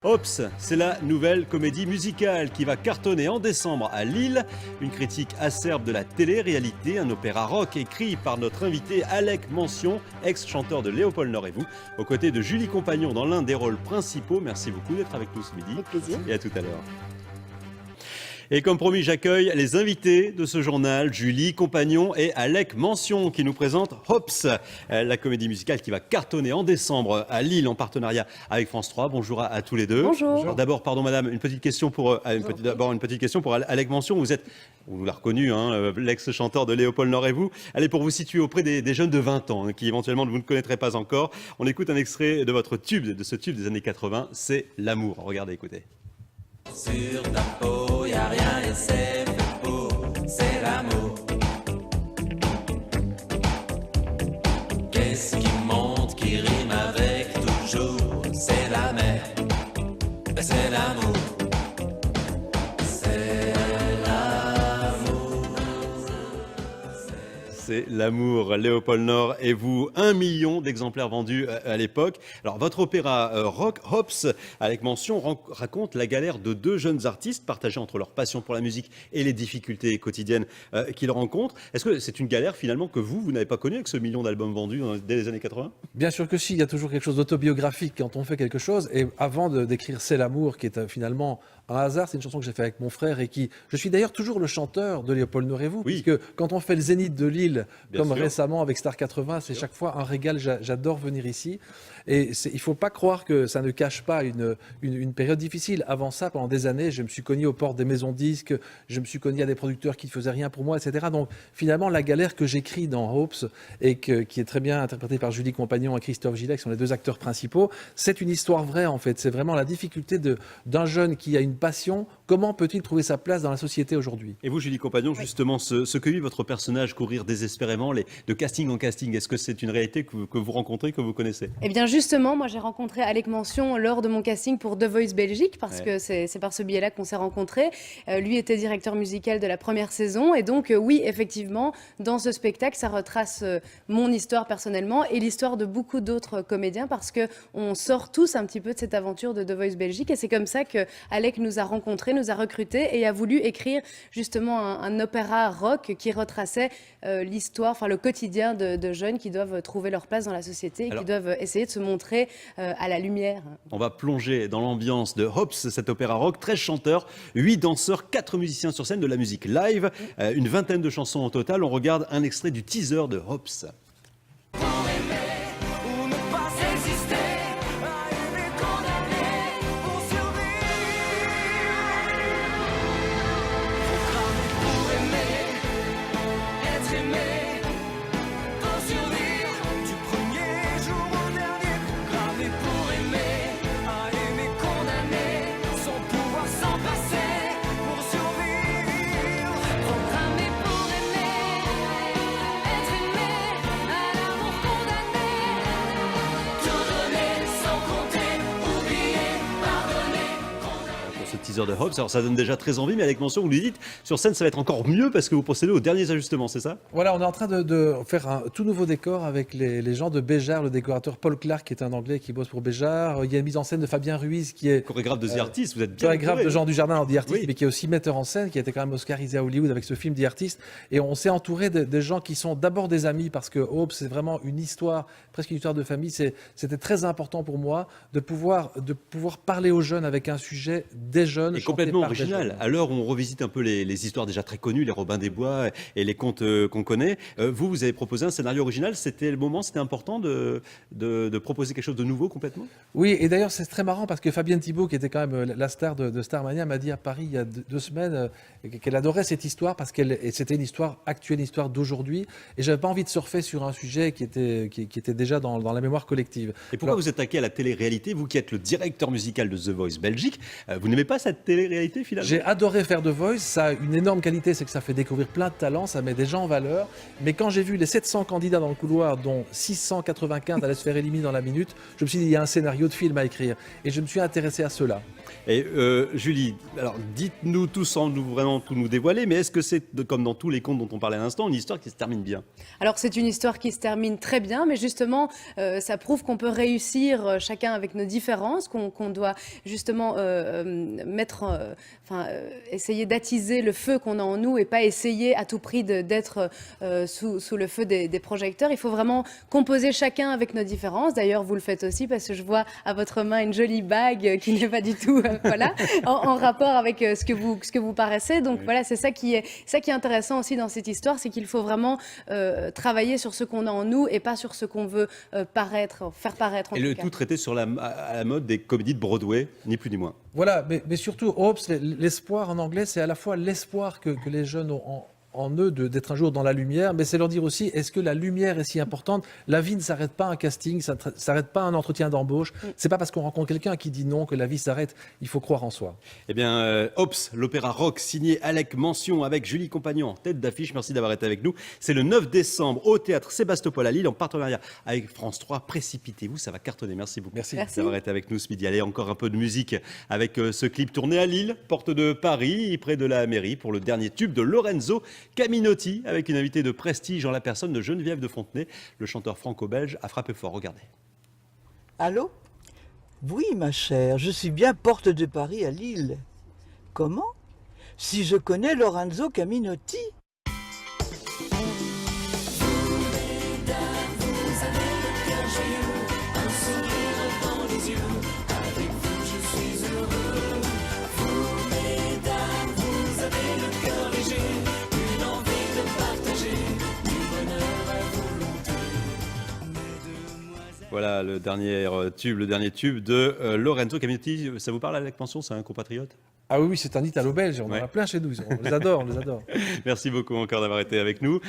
Hops, c'est la nouvelle comédie musicale qui va cartonner en décembre à Lille. Une critique acerbe de la télé-réalité, un opéra rock écrit par notre invité Alec Mention, ex-chanteur de Léopold Nord et vous, aux côtés de Julie Compagnon dans l'un des rôles principaux. Merci beaucoup d'être avec nous ce midi. Avec plaisir. Et à tout à l'heure. Et comme promis, j'accueille les invités de ce journal, Julie Compagnon et Alec Mention, qui nous présentent Hops, la comédie musicale qui va cartonner en décembre à Lille en partenariat avec France 3. Bonjour à tous les deux. Bonjour. Alors d'abord, pardon madame, une petite question pour Alec Mention. Vous nous l'a reconnu, l'ex-chanteur de Léopold Nord et vous. Allez, pour vous situer auprès des jeunes de 20 ans, qui éventuellement vous ne connaîtrez pas encore, on écoute un extrait de votre tube, de ce tube des années 80, c'est L'amour. Regardez, écoutez. Sur ta peau, y a rien et c'est fait pour, c'est l'amour. Qu'est-ce qui monte, qui rime avec toujours? C'est la mer, c'est l'amour. C'est l'amour, Léopold Nord et vous. 1 million d'exemplaires vendus à l'époque. Alors, votre opéra rock, Hops, avec Mention, raconte la galère de deux jeunes artistes partagés entre leur passion pour la musique et les difficultés quotidiennes qu'ils rencontrent. Est-ce que c'est une galère finalement que vous n'avez pas connue avec ce million d'albums vendus dès les années 80 ? Bien sûr que si, il y a toujours quelque chose d'autobiographique quand on fait quelque chose. Et avant d'écrire C'est l'amour, qui est finalement un hasard, c'est une chanson que j'ai fait avec mon frère et je suis d'ailleurs toujours le chanteur de Léopold Nord et vous, oui. puisque quand on fait le Zénith de Lille, Bien comme sûr. récemment avec Star 80, c'est chaque fois un régal, j'adore venir ici. Et il ne faut pas croire que ça ne cache pas une période difficile. Avant ça, pendant des années, je me suis cogné aux portes des maisons disques, je me suis cogné à des producteurs qui ne faisaient rien pour moi, etc. Donc finalement, la galère que j'écris dans Hops, et qui est très bien interprétée par Julie Compagnon et Christophe Gillet, qui sont les deux acteurs principaux, c'est une histoire vraie en fait. C'est vraiment la difficulté d'un jeune qui a une passion. Comment peut-il trouver sa place dans la société aujourd'hui ? Et vous, Julie Compagnon, justement, ce que vit votre personnage courir désespérément, de casting en casting, est-ce que c'est une réalité que vous rencontrez, que vous connaissez ? Eh bien justement, moi j'ai rencontré Alec Mention lors de mon casting pour The Voice Belgique, parce que c'est par ce biais-là qu'on s'est rencontrés. Lui était directeur musical de la première saison, et donc oui, effectivement, dans ce spectacle, ça retrace mon histoire personnellement et l'histoire de beaucoup d'autres comédiens, parce qu'on sort tous un petit peu de cette aventure de The Voice Belgique, et c'est comme ça que Alec nous a rencontrés, nous a recrutés et a voulu écrire justement un opéra rock qui retraçait l'histoire, enfin le quotidien de jeunes qui doivent trouver leur place dans la société et qui doivent essayer de se montrer à la lumière. On va plonger dans l'ambiance de Hops, cet opéra rock, 13 chanteurs, 8 danseurs, 4 musiciens sur scène, de la musique live, une vingtaine de chansons au total. On regarde un extrait du teaser de Hops. Ou ne pas exister, à aimer condamné pour survivre. Faut cramer pour aimer, être aimé pour survivre. Du premier jour au dernier, cramer pour aimer, à aimer condamné, sans pouvoir s'en passer pour survivre. Faut cramer pour aimer, être aimé, à l'amour condamné. Tout donner sans compter, oublier, pardonner. Pour ce teaser de Hops, alors ça donne déjà très envie, mais avec Mention, vous lui dites, sur scène ça va être encore mieux parce que vous procédez aux derniers ajustements, c'est ça ? Voilà, on est en train de faire un tout nouveau décor avec les gens de Béjar, le décorateur Paul Clark, qui est un Anglais qui bosse pour Béjar. Il y a une mise en scène de Fabien Ruiz, qui est Chorégraphe de The Artist, vous êtes bien chorégraphe entouré. de Jean Dujardin dans The Artist, Oui. mais qui est aussi metteur en scène, qui a été quand même oscarisé à Hollywood avec ce film The Artist. Et on s'est entouré de gens qui sont d'abord des amis, parce que Hope, c'est vraiment une histoire, presque une histoire de famille. C'était très important pour moi de pouvoir parler aux jeunes avec un sujet des jeunes. Et chanté complètement par des original. jeunes. À l'heure où on revisite un peu les histoires déjà très connues, les Robin des Bois et les contes qu'on connaît, vous avez proposé un scénario original. C'était le moment, c'était important de proposer quelque chose de nouveau complètement ? Oui, et d'ailleurs, c'est très marrant parce que Fabienne Thibault, qui était quand même la star de Starmania, m'a dit à Paris il y a 2 semaines qu'elle adorait cette histoire parce que c'était une histoire actuelle, une histoire d'aujourd'hui. Et j'avais pas envie de surfer sur un sujet qui était déjà dans la mémoire collective. Et pourquoi vous attaquez à la télé-réalité, vous qui êtes le directeur musical de The Voice Belgique ? Vous n'aimez pas pas cette télé-réalité finalement? J'ai adoré faire The Voice. Ça a une énorme qualité, c'est que ça fait découvrir plein de talents, ça met des gens en valeur. Mais quand j'ai vu les 700 candidats dans le couloir, dont 695 allaient se faire éliminer dans la minute, je me suis dit, il y a un scénario de film à écrire. Et je me suis intéressé à cela. Et Julie, alors dites-nous tout sans vraiment tout nous dévoiler, mais est-ce que c'est, comme dans tous les contes dont on parlait à l'instant, une histoire qui se termine bien? Alors c'est une histoire qui se termine très bien, mais justement, ça prouve qu'on peut réussir chacun avec nos différences, qu'on doit justement essayer d'attiser le feu qu'on a en nous et pas essayer à tout prix d'être sous le feu des projecteurs. Il faut vraiment composer chacun avec nos différences. D'ailleurs, vous le faites aussi parce que je vois à votre main une jolie bague qui n'est pas du tout en rapport avec ce que vous paraissez. Donc Oui. voilà, c'est ça qui est intéressant aussi dans cette histoire, c'est qu'il faut vraiment travailler sur ce qu'on a en nous et pas sur ce qu'on veut faire paraître en Et tout le cas. tout traité à la mode des comédies de Broadway, ni plus ni moins. Voilà, mais surtout, Hopes, l'espoir en anglais, c'est à la fois l'espoir que les jeunes ont en eux d'être un jour dans la lumière, mais c'est leur dire aussi, est-ce que la lumière est si importante? La vie ne s'arrête pas à un casting, ça ne s'arrête pas à un entretien d'embauche. C'est pas parce qu'on rencontre quelqu'un qui dit non que la vie s'arrête. Il faut croire en soi. Eh bien, Hops, l'opéra rock signé Alec Mention avec Julie Compagnon en tête d'affiche. Merci d'avoir été avec nous. C'est le 9 décembre au théâtre Sébastopol à Lille en partenariat avec France 3. Précipitez-vous, ça va cartonner. Merci beaucoup Merci. Merci. d'avoir été avec nous ce midi. Allez, encore un peu de musique avec ce clip tourné à Lille, porte de Paris, près de la mairie, pour le dernier tube de Lorenzo Caminotti, avec une invitée de prestige en la personne de Geneviève de Fontenay. Le chanteur franco-belge a frappé fort. Regardez. Allô? Oui, ma chère, je suis bien porte de Paris à Lille. Comment? Si je connais Lorenzo Caminotti? Voilà le dernier tube de Lorenzo Caminotti. Ça vous parle, Alec Mention? C'est un compatriote? Ah oui, c'est un Italo-belge, on en Ouais. a plein chez nous, on les adore, on les adore. Merci beaucoup encore d'avoir été avec nous.